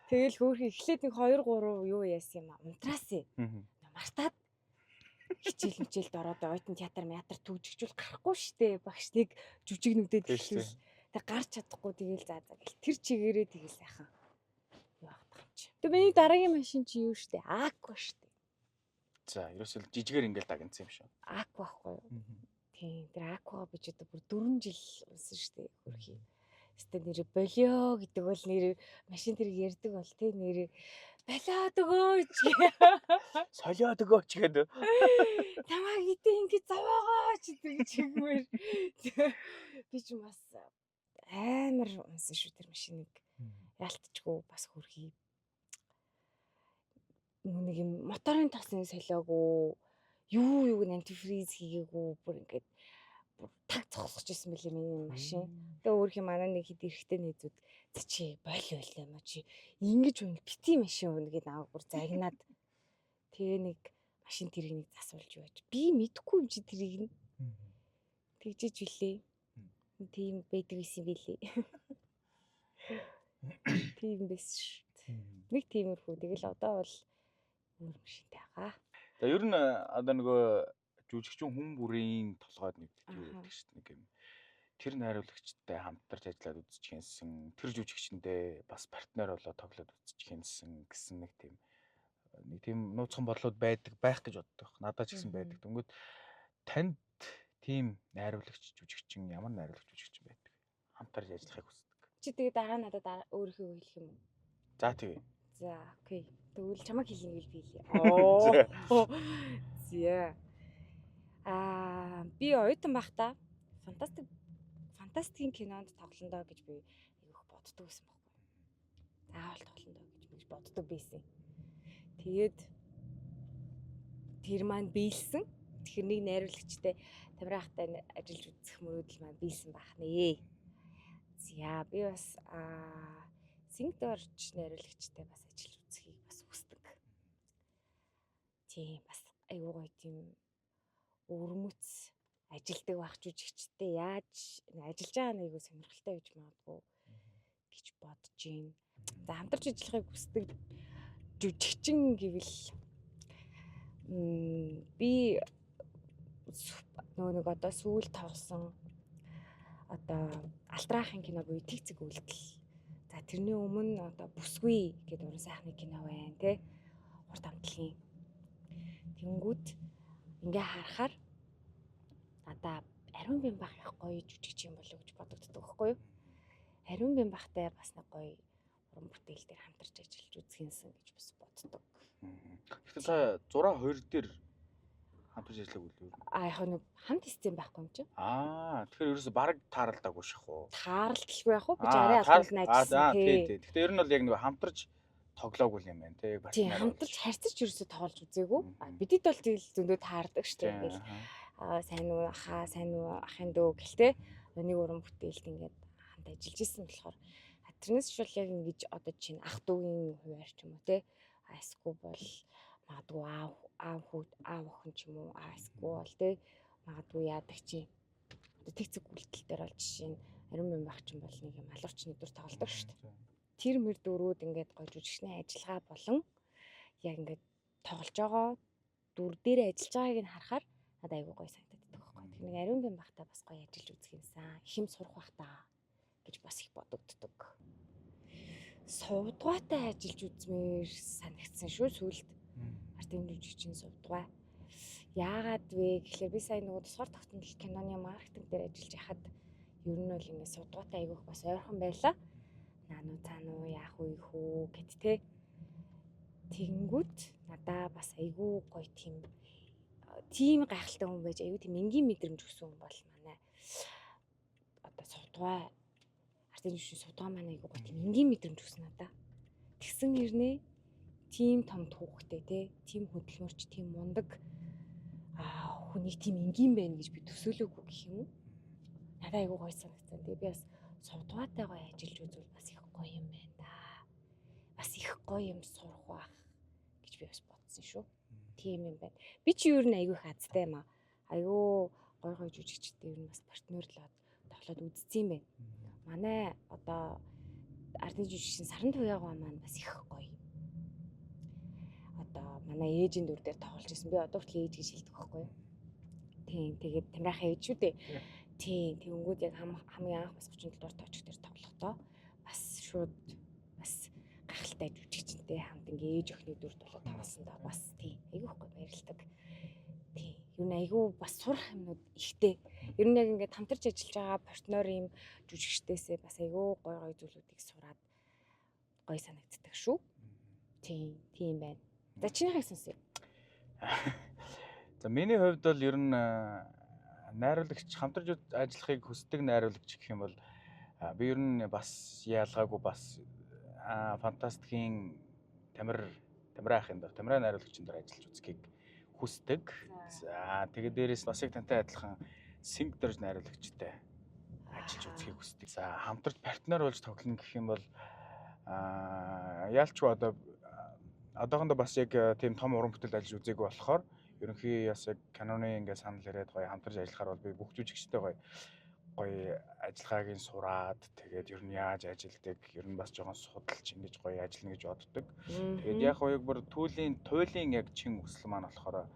Тэгэл хөөрхөн эхлээд нэг 2 3 юу яасан юм аа унтраасаа. Мартаад хичээл дороод ойтон театр төгжигчүүл гарахгүй штэ багш нэг жүжиг нүдэд хэлвэл тэг гарч чадахгүй тэгэл заа гэл тэр чигээрээ тэгэл сайхан юу аах юм чи. Тэг миний дараагийн машин чи юу штэ Аква штэ. За ерөөсөө жижигээр ингээл дагнсан юм шүү. Аква байхгүй юу? Тийм тэр Аквага бич одоо бүр 4 жил унсан штэ хөрхий. Өстө нэр болио гэдэг бол нэр машин тэр ярьдаг бол тий нэр болиод өгөөч. Солиод өгөөч гэдэг. Тамаа гэтээ ингэ зовоогооч гэж хэлмээр. Би ч бас амар унсан шүү тэр машиныг. Яалтчгүй бас хөрхий. Нэг юм моторын тосныг солиогүй. Юу антифриз хийгээгүй бүр ингээд таг цогсож исэн билээ миний машин. Тэгээ өөрх юм манай нэг хэд эрэхтэй нэзүүд чи болио юм чи ингэж үнэ бити машин үнэ гэдэг аа бүр загнаад тэгээ нэг машин тэрийг нэг засуулж байж би мэдэхгүй юм чи тэрийг тэгжиж билээ. Тийм байдаг байсан билээ. Тийм байсан шүү. Нэг тиймэрхүү тэгэл одоо бол өөр машинтай байгаа. За ер нь одоо нөгөө жүжигчин хүн бүрийн толгойд нэг юу гэдэг чинь нэг юм. Тэр найруулагчтай хамтарч ажиллаад үзэж хийнсэн. Тэр жүжигчэндээ бас партнер болоод тоглоод үзэж хийнсэн гэсэн нэг тийм нууцхан бодлууд байх гэж боддог. Надад ч гэсэн байдаг. Тэнгүүд Танд тийм найруулагч жүжигчин ямар найруулагч жүжигчин байдаг? Хамтарч ажиллахыг хүсдэг. Чи тэгээ дараа надад өөрийнхөө хэлэх юм уу? За тэгье. За окей. Тэгвэл чамаг хэлнэ гэж би хэлье. Зя. Би оюутан байхдаа фантастикийн кинонд тоглондоо гэж би айгүйх боддог байсан байхгүй. Заавал тоглондоо гэж боддог байсан. Тэгээд тэр маань биелсэн. Тэрнийг найруулагчтай Тамирахтай ажиллаж үзэх мөрөөдөл маань биелсэн байх нэ. За би бас Сингдорч найруулагчтай бас ажиллаж үзхийг бас хүсдэг. Тийм бас айгүй гоё тийм өрмөц ажилдаг байх жүжигчтэй яаж ажиллаж байгаа нэг сонирхолтой байж магадгүй гэж бодож байна. За хамтарч ажиллахыг хүсдэг жүжигчин гэвэл би нэг одоо сүүл тоглосон одоо Алтраахын кино буюу Тэгцэг үйлдэл. За тэрний өмнө одоо Бүсгүй гэдэг уран сайхны кино байна тий. Урт амтлагийн. Тэнгүүд ингээ харахаар надаа Ариун Бян бах их гоё жүжигчин болов гэж бодогддог байхгүй юу? Ариун Бян бахтай бас нэг гоё уран бүтээл дээр хамтарч ажиллаж үзхийнсэн гэж бас боддог. Тэгэхээр та 6-2 дээр хамтарч ажиллах үйл үү? Яг нэг хамт систем байхгүй юм чи. Тэгэхээр ерөөсө баг тааралдаагүй шах уу? Тааралдахгүй байх уу? Би арай алхам найдсан тий. Гэхдээ ер нь бол яг нэг хамтарч тоглоогүй юм байна тий. Тийм хамтарч харьцаж ерөөсө тоглож үзээгүй. Бидэд бол тэгэл зөндөө таардаг штеп гэл. Сайн уу ахаа, сайн уу ахын дөө гэлтэй. Нэг уран бүтээлд ингээд хамт ажиллаж исэн болохоор тэрнээс ч бол яг ингэж одоо чинь ах дүүгийн хуваар ч юм уу тий. Эсвэл бол магадгүй аав охин ч юм уу эсвэл тий магадгүй яадаг чи одоо Тэгцэг үйлдэл дээр бол жишээ нь Ариун Бян бах ч юм бол нэг юм алуурчны дүр тоглодог шүү дээ. Тэр мэр дөрүүд ингээд гоё жүжигчний ажиллагаа болон яг ингээд тоглож байгаа дүр дээр ажиллаж байгааг нь харахаар надад айгүй гоё санагддаг байхгүй. Тэр нэг Ариун Бян бахтай бас гоё ажиллаж үзэх юмсан. Их юм сурах бах та гэж бас их бодогддог. Сувдгаатай ажиллаж үзмээр санагдсан шүү сүүлд. Артын жүжигчин сувдгаа. Яагаад вэ гэхээр би сая нөгөө тусгаар тогтмол киноны маркетинг дээр ажиллаж яхад ер нь бол ингэ сувдгаатай айгүйх бас ойрхон байлаа. Наану цаануу яах вэ хөө гэт те. Тэнгүүд надаа бас айгүй гоё тийм гайхалтай хүн байж айгүй тийм энгийн мэдрэмж өгсөн хүн бол манай одоо сувдгаа артын жүжигчин сувдгаа маань айгүй гоё тийм энгийн мэдрэмж өгсөн надаа. Тэгсэн нэрнээ тийм том түүхтэй те тийм хөдөлмөрч тийм мундаг хүнийг тийм энгийн байна гэж би төсөөлөөгүй гэх юм уу? Надад айгүй гоё санагдсан. Тэгээ би бас сувдгаатай гоё ажиллаж үзвэл бас их гоё юм байна да. Бас их гоё юм сурах байх гэж би бас бодсон шүү. Тийм юм байна. Би чи юу н айгүй их азтай юм аа. Айгүй гоё жүжигчтэй юу н бас партнерлоод тоглоод үзсэн юм байна. Манай одоо ардын жүжигчин Саран Туяагаа маань бас их гоё. Одоо манай ээжийн дүр дээр тоглож ирсэн. Би одоо хүртэл ээж гэж хэлдэг байхгүй юу? Тийм. Тэгээд Тамирахын ээж шүү дээ. Тийм. Тэнгүүд яг хамгийн анх бас 37 дугаар точк дээр тоглохдоо бас шууд бас гахалтай жүжигчтэй хамт ингээ ээж охины дүрд болоод тоглосон да бас тийм. Айгүйхгүй баярлдаг. Тийм. Юу н айгүй бас сурах юмнууд ихтэй. Ер нь яг ингээд хамтарч ажиллаж байгаа партнер юм жүжигчдээсээ бас айгүй гоё зүйлүүдийг сураад гоё санагддаг шүү. Тийм. Тийм байна. За чинийхийг сонсъё. За миний хувьд бол ер нь найруулагч хамтарч ажиллахыг хүсдэг найруулагч гэх юм бол би ер нь бас яалгаагүй бас фантастикийн Тамирахын найруулагчин дээр ажиллаж үзхийг хүсдэг. За тэгээд дээрээс бас яг тантай адилхан Сингдорж найруулагчтай ажиллаж үзхийг хүсдэг. За хамтарч партнер болж тоглоно гэх юм бол яалчгүй одоохондоо бас яг тийм том уран бүтээлд ажиллаж үзээгүй болохоор ерөнхий бас яг киноны ингээ санал яриад гоё хамтарч ажиллахаар бол би бүх жүжигчтэй гоё ажиллагаагийн сураад тэгээд ер нь яаж ажилдаг ер нь бас жоохон судалж ингэж гоё ажиллана гэж боддог. Тэгээд яг гоё бүр туйлын яг чин хүсэл маань болохоор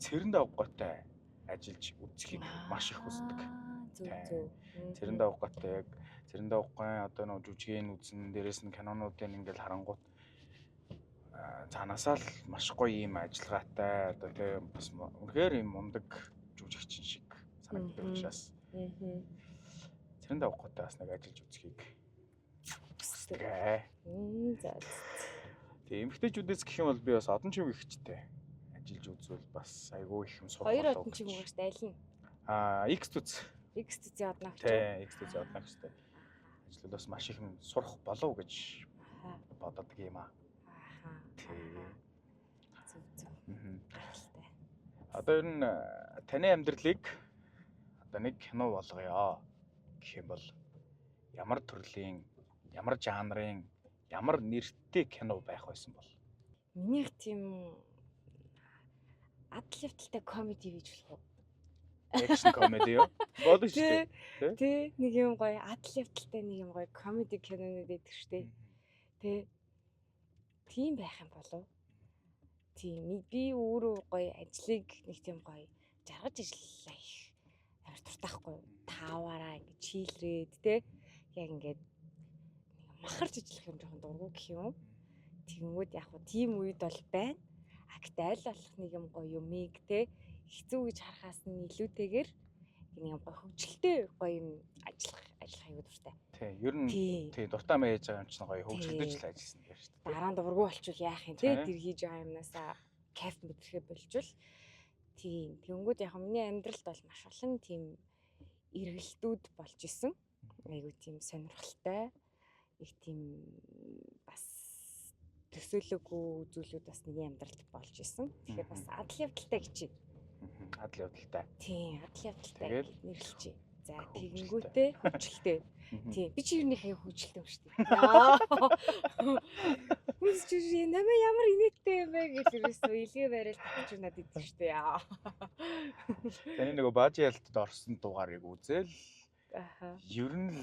цэрэнд авгаатай ажиллаж үзхийг маш их хүсдэг. Цэрэнд авгаатай яг цэрэнд авгаан одоо нэг жүжигийн үзэн дээрээс нь кинонуудын ингээл харангуут цаанаасаа л маш гоё юм ажиллагаатай одоо тийм бас үнэхээр юм мундаг жүжигчин шиг санагддаг учраас. Цэрэндээ авахгүйтэй бас нэг ажиллаж үзхийг хүсдэг. За. Тэгээ эмэгтэйчүүдээс гэх юм бол би бас одон чимэг ихчтэй ажиллаж үзвэл бас айгүй их юм сурах. Хоёр одон чимэг шүү дээ аль нь? X-төцийн одногч. Тийм, X-төцийн одногчтой. Ажлууд бас маш их юм сурах болов гэж боддог юм аа. Одоо ер нь таны амьдралыг одоо нэг кино болгоё гэх юм бол ямар төрлийн, ямар жанрын, ямар нэртэй кино байх байсан бол? Минийх тийм адал явдалтай комеди гэж болох уу? Экшн комеди юу? Болно шүү дээ. Тэ нэг юм гоё адал явдалтай нэг юм гоё комеди кинонууд байдаг шүү дээ. Тэ тийм байх юм болов. Тийм би өөрөө гоё ажлыг нэг тийм гоё жаргаж ажиллаа их амар дуртайхгүй. Тааваараа ингэ чийлрээд тэ яг ингээд нэг махарч ажиллах юм жоохон дургу гэх юм. Тэгэнгүүт яг хуу тийм үед бол байна. Гэхдээ аль болох нэг юм гоё юмыг тэ хэцүү гэж харахаас нь илүүтэйгээр нэг юм гоё хөвгөлтэй гоё юм ажиллах аюу дуртай. Тийм ер нь тийм дуртай маяж байгаа юм чинь гоё хөвгөлдөж л ажилласан гэж шүү дээ. Дараа нь дургу болчихвол яах юм те тэр хийж байгаа юмнасаа кайф мэдрэхэ болжвол тийм тэнгүүд яг миний амьдралд бол маш олон тийм эргэлтүүд болж исэн. Айгу тийм сонирхолтой их тийм бас төсөөлөөгүй зүйлүүд бас миний амьдралд болж исэн. Тэгэхээр бас адал явдалтай гэж байна. Адал явдалтай. Тийм адал явдалтай нэрлэлчээ. За тэгэнгүүтээ хөвчлөлтэй. Тийм би чи юу нэг хаяг хөвчлөлтэй юм шүү дээ. Үс чи намайг ямар инээдтэй юм бэ гэж юусэн илгээ барайл татчих надад идэв шүү дээ. Таны нөгөө баажи ялтад орсон дугаарыг үзэл. Ер нь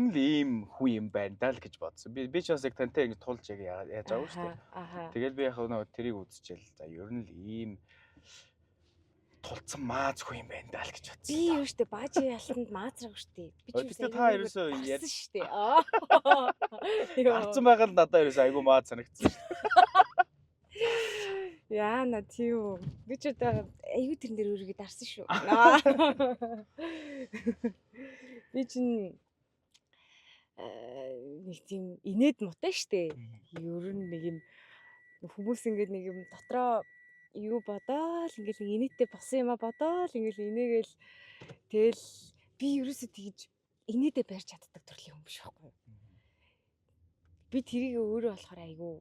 л ийм хүн юм байна даа л гэж бодсон. Би ч бас яг тантай ингэ тулж яг яаж авав шүү дээ. Тэгэл би яг нөгөө тэрийг үзчихэл. За ер нь л ийм тулцсан мааз хүн юм байна даа л гэж бодсон. Би юу штэ баажи ялтанд маазраг штэ. Би ч та ерөөсөө ярьсан штэ. Гарцсан байгаа л надад ерөөсөө айгу мааз санагдсан штэ. Яа на тийм. Би ч одоо аюу тэрэн дээр өөрийгөө дарсан шүү. Би чинь нэг тийм инээд муутай штэ. Ер нь нэг юм хүмүүс ингээд нэг юм дотроо юу бодоол ингээл нэг инээдтэй болсон юм а бодоол ингээл инээгээл тэгэл би ерөөсөө тэгж инээдээ барьж чаддаг төрлийн хүн биш байхгүй юу. Би тэрийг өөрөө болохоор айгүй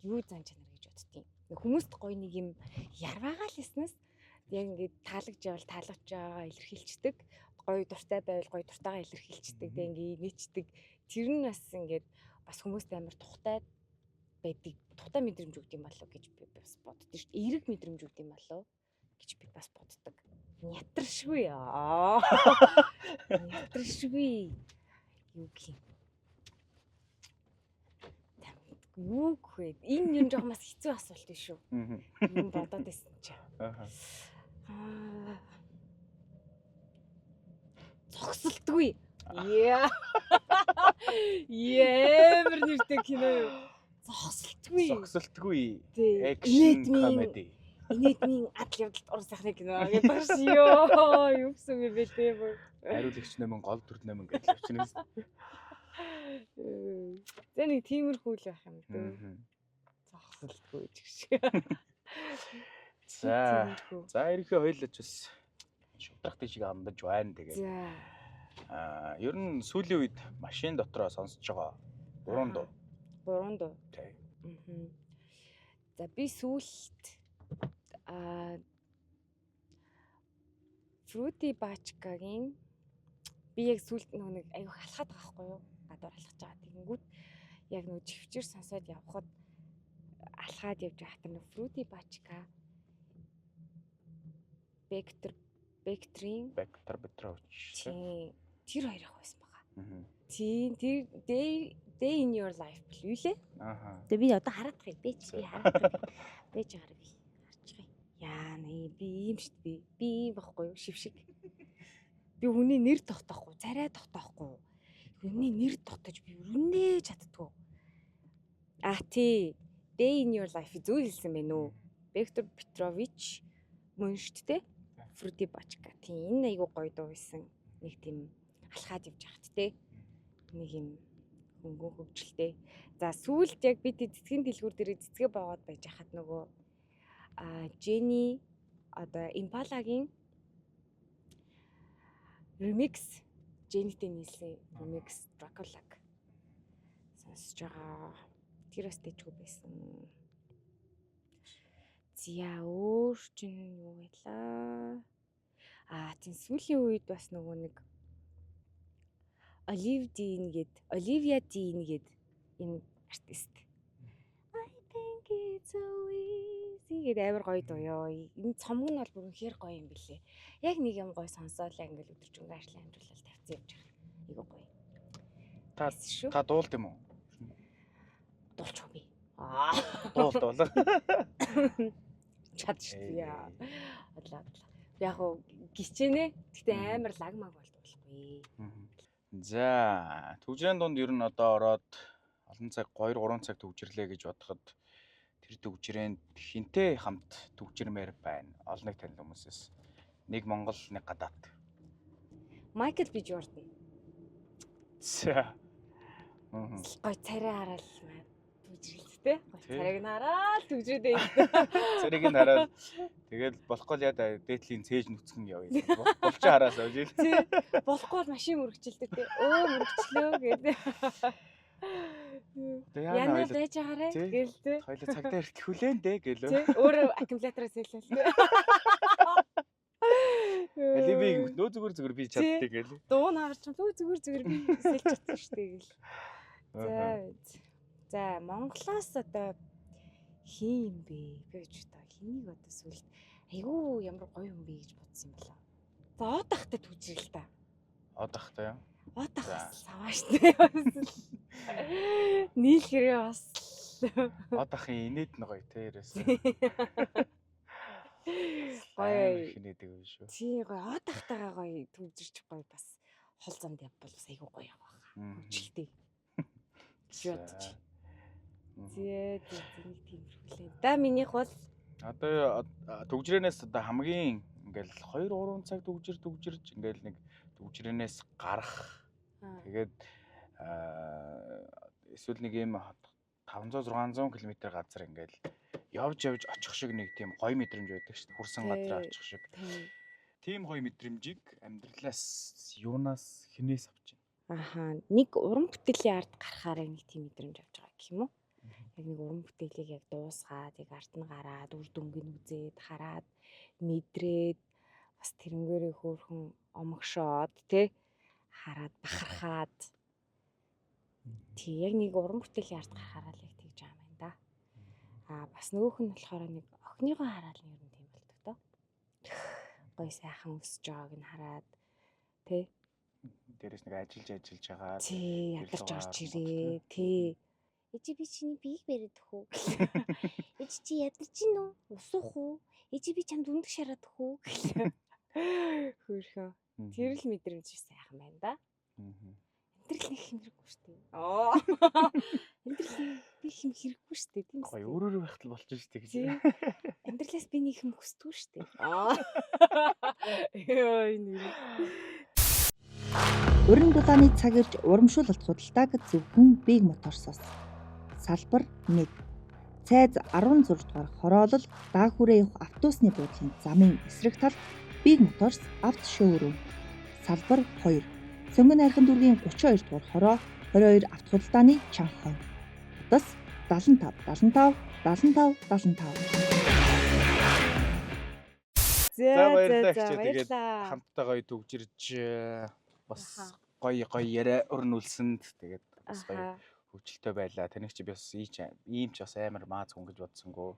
юу зан чанар гэж боддtiin. Хүмүүст гоё нэг юм ярваагаал хийснээс яг ингээд таалагж явал таалагч байгаа илэрхийлцдэг. Гоё дуртай байвал гоё дуртайгаа илэрхийлцдэг. Тэг ингээд нээчдэг. Тэр нь бас ингээд бас хүмүүст амар тухтай байдаг. Тухтай мэдрэмж өгд юм болов гэж би бас боддоо шүү дээ. Эерэг мэдрэмж өгд юм болов гэж би бас боддог. Нятаршгүй яа. Нятаршгүй. Юу гэх юм. Юу гэвэ. Энэ юм жоох бас хэцүү асуулт биш үү? Юм бодоод байсан чи. Зогсолтгүй. Яа. Ямар нэртэй кино юу? Зогсолтгүй. Экшн комеди. Инээдмийн адал явдалд орсон сайхны кино гэж багш ёо. Юу гэсэн юм бэ те. Хариулагч нэмэн гол төр нэмэн гэж явчихнаас. Тэ нэг тиймэрхүү л байх юм дөө. Зогсолтгүй ч гэж. За ерөнхий хоёулаач бас шудрахтай шиг амдаж байна тэгээд. Ер нь сүүлийн үед машин дотроо сонсож байгаа 3 дуу. 3 дуу. Тий. За би сүүлд Fruity Bachka-гийн би яг сүүлд нэг аюух алхаад байгаа байхгүй юу? Гадуур алхаж байгаа. Тэгэнгүүт яг нөгөө чивчээр сонсоод явхад алхаад явж байхад нэг Fruity Bachka Бектрийн тэр хоёр ах байсан байгаа. Тийм тэр Day in your life билүү лээ. Тэгээ би одоо хараад байгаа. Би хараад байгаа. Бэж байгаарай би. Харж байгаа. Яа нэ би ийм шүү дээ. Би ийм байхгүй юу? Шившиг. Би хүний нэр тогтоохгүй, царай тогтоохгүй. Хүний нэр тогтож би өрнөө чаддгүй. Тий. Day in your life зүү хэлсэн байна уу? Виктор Петрович мөн шүү дээ. Fruity Bachka. Тийм энэ айгуу гоё дуу байсан. Нэг тийм алхаад явж хахт те. Нэг юм хөнгөн хөвгчлээ. За сүүлд яг бид цэцгийн дэлгүүр дээр цэцгээ боогод байж хахад нөгөө Jenny одоо Impala-гийн remix Jenny-тэй нийлсэн remix Dracula-г сонсож байгаа. Тэр бас дэжгүй байсан. Зя өөр чинь юу байлаа? Тийм сүүлийн үед бас нөгөө нэг Olivia Dean гээд энэ артист. I think it's so easy гэдэг амар гоё дуу ёо. Энэ цомог нь бол бүр үнэхээр гоё юм билээ. Яг нэг юм гоё сонсоолаа ингээл өдөржингөө ажлын амжилтал тавьсан явж байгаа. Айгуу гоё. Та дуулд юм уу? Дуулчих би. Дуул. Чадчих яа. Бодлоо. Яг уу гिचэнэ. Гэтэ амар лагмаг бол дуулахгүй. За, төгжрийн дунд ер нь одоо ороод олон цаг 2-3 цаг төгжрлээ гэж бодоход тэр төгжрээнд хинтээ хамт төгжрмээр байна. Олныг танил хүмүүсээс. Нэг Монгол, нэг гадаад. Майкл Би Жордан. За. Гой царай хараад төгжрэлтэй. Гой царайг нь хараад төгжрөөдөө. Царайг нь хараад тэгэл болохгүй л яа дээдлийн цээж нүцгэн явъя. Болч хараасаа үгүй. Тий. Болохгүй бол машин мөрөгчлөлтэй тий. Мөрөгчлөө гэдэг. Яна байж байгаарэ гэл тий. Хоёлаа цагдаа эртхүүлэн дээ гэлөө. Тий. Өөрөө аккумулятороос хэлээ. Элевиг нөө зүгээр би чаддаг гээл. Дуу наарч зүгээр би сэлж чаддаг штэ гэл. За Монголоос одоо хин юм бэ гэж та хэнийг одоо сүлд айгүй ямар гоё юм бэ гэж бодсон юм болоо. За одахтай төгжрэл та. Одахтай юу? Одах савааштай. Нийлхэрээ бас одахын инээд нь гоё те ерөөс. Гоё хинээдэг юм шүү. Тий гоё одахтайгаа гоё төгжирч гоё бас хол занд явбал бас айгүй гоё яваа. Хүчлээ. Жиотч. Зээ нэг тиймэрхүүлээ. Да минийх бол одоо төгжрэнээс одоо хамгийн ингээл 2-3 цаг төгжирч ингээл нэг төгжрэнээс гарах. Тэгээд эсвэл нэг юм 500-600 км газар ингээл явж очих шиг нэг тийм гоё мэдрэмж байдаг шүү дээ. Хүрсэн газар очих шиг. Тийм гоё мэдрэмжийг амьдралаас юунаас хинээс авч байна. Нэг уран бүтээлийн ард гарахаараа нэг тийм мэдрэмж авч байгаа гэх юм уу? Яг нэг уран бүтээлийг яг дуусгаад, яг арт нь гараад, үр дүнгийн үзээд, хараад, мэдрээд бас тэрнгээрээ хөөрхөн омогшоод тий хараад бахархаад тий яг нэг уран бүтээлийн ард гарахаараа л яг тэгж байгаа юм да. Бас нөгөөх нь болохоор нэг охиныгоо хараад нь ер нь тийм болдог доо. Гоё сайхан өсөж байгааг нь хараад тий дээрээс нэг ажиллаж байгаа. Тий ядарч орж ирээ тий. Эцэг би чиний биеийг бариад өгөх үү? Эцэг чи ядарч гин үү? Усуух уу? Эцэг би чамд үндэг шараад өгөх үү? Хөөрхөн. Тэр л мэдрэмж сайхан байна да. Амьдрал нэг хэмрэггүй шүү дээ. Амьдрал би хэм хэрэггүй шүү дээ. Тийм гоё өөрөөр байхтал болчих шүү дээ гэж. Амьдралаас би нэг хэм хүсдэггүй шүү дээ. Йоо энэ. Уран дулааны цаг ирж урамшуулалт худалдааг зөвхөн Big Motors-оос. Салбар 1. Цайз 16 дугаар хороолол даахүрээ явах автобусны буудлын замын эсрэг талд Big Motors авто шоурум. Салбар 2. Цөмгөн хайрхан дүүргийн 32 дугаар хороо 22 авто худалдааны чанга. Утас 75 75 75 75. За баярлалаа. Тэгээд хамтдаа гоё төгжирж бас гоё яриа өрнүүлсэнд тэгээд бас гоё хөвчлөлтэй байлаа. Таныг чи бас ийм ч бас амар мааз хүн гэж бодсонгүй.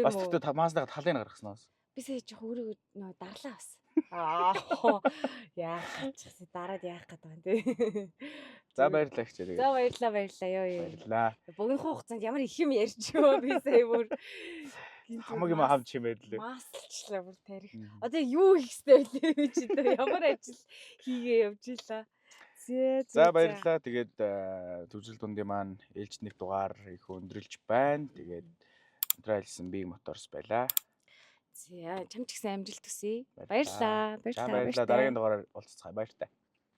Бас тэгтээ маазнаага талын гаргасан уу? Би сая жоо өөрөө нөө дарлаа бас. Яах гэж дараад яах гэдэг юм тий. За баярлалаа гэж. За баярлалаа ёо. Баярлалаа. Богино хугацаанд ямар их юм ярьж байгаа би сая бүр хамаг юм хамж хэмээд лээ. Маасчлаа бүр тарих. Одоо юу хийх ёстой вэ би чи одоо ямар ажил хийгээ явж ийла. За баярлалаа. Тэгээд төвжил дундын маань ээлж нэг дугаар их өндөрлж байна. Тэгээд өндрөө айлсан Big Motors байлаа. За чам ч гэсэн амжилт хүсье. Баярлалаа. Баярлалаа. Дараагийн дугаараар уулзцгаая. Баяртай.